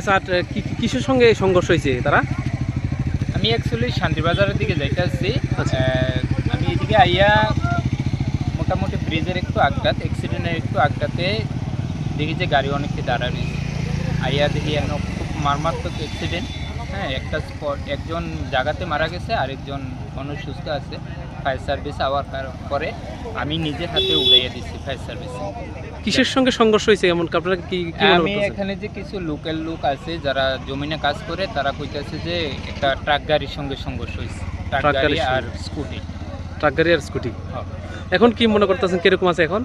Sir কিসের সঙ্গে সংঘর্ষ হয়েছে তারা? আমি অ্যাকচুয়ালি শান্তিবাজারের দিকে যাইতে আসছি। আমি এদিকে আইয়া মোটামুটি ব্রিজের একটু আগটাতে অ্যাক্সিডেন্টের একটু আগটাতে দেখি যে গাড়ি অনেকটি দাঁড়ানি। আইয়া দেখি খুব মারাত্মক অ্যাক্সিডেন্ট। হ্যাঁ, একটা স্পট একজন জায়গাতে মারা গেছে, আরেকজন মানুষ সুস্থ আছে। ফায়ার সার্ভিস আওয়ার পরে আমি নিজের হাতে উড়াইয়া দিচ্ছি ফায়ার সার্ভিসে। কিসের সঙ্গে সংঘর্ষ হয়েছে এমন আপনারা কি আমি এখানে যে কিছু লোকাল লোক আছে যারা জমিনে কাজ করে, তারা কইতেছে যে একটা ট্রাক গাড়ির সঙ্গে সংঘর্ষ হয়েছে। ট্রাক গাড়ি আর স্কুটি। ট্রাক গাড়ি আর স্কুটি। এখন কি মনে করতেছেন কিরকম আছে এখন?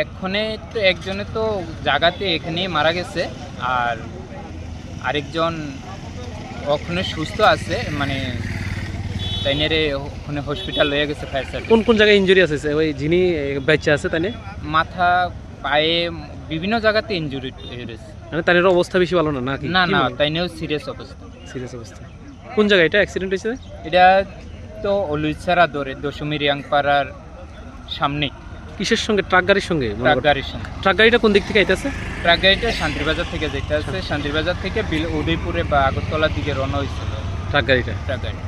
এক্ষণে তো একজনে তো জায়গাতে এখানে মারা গেছে, আর আরেকজন ওখানে সুস্থ আছে, মানে তাইনেরে ওখানে হসপিটাল লয়ে গেছে ফায়ার সার্ভিস। কোন কোন জায়গায় ইনজুরি আছে ওই যিনি বাচ্চা আছে তাইনে? মাথা, পায়ে, বিভিন্ন জায়গাতে ইনজুরি হয়েছে। মানে তাইনের অবস্থা বেশি ভালো না নাকি? না না, তাইনেও সিরিয়াস অবস্থা। সিরিয়াস অবস্থা। কোন জায়গায় এটা অ্যাক্সিডেন্ট হয়েছে? এটা তো অলুইছাড়া ধরে দশমী রিয়াংপাড়ার সামনে। কিসের সঙ্গে? ট্রাক গাড়ির সঙ্গে? ট্রাক গাড়ির সঙ্গে। ট্রাক গাড়িটা কোন দিক থেকে আইতেছে? ট্রাক গাড়িটা শান্তিবাজার থেকে যেতে আছে। শান্তিবাজার থেকে উদয়পুরে বা আগরতলার দিকে রওনা হয়েছিল ট্রাক গাড়িটা। ট্রাক গাড়ি।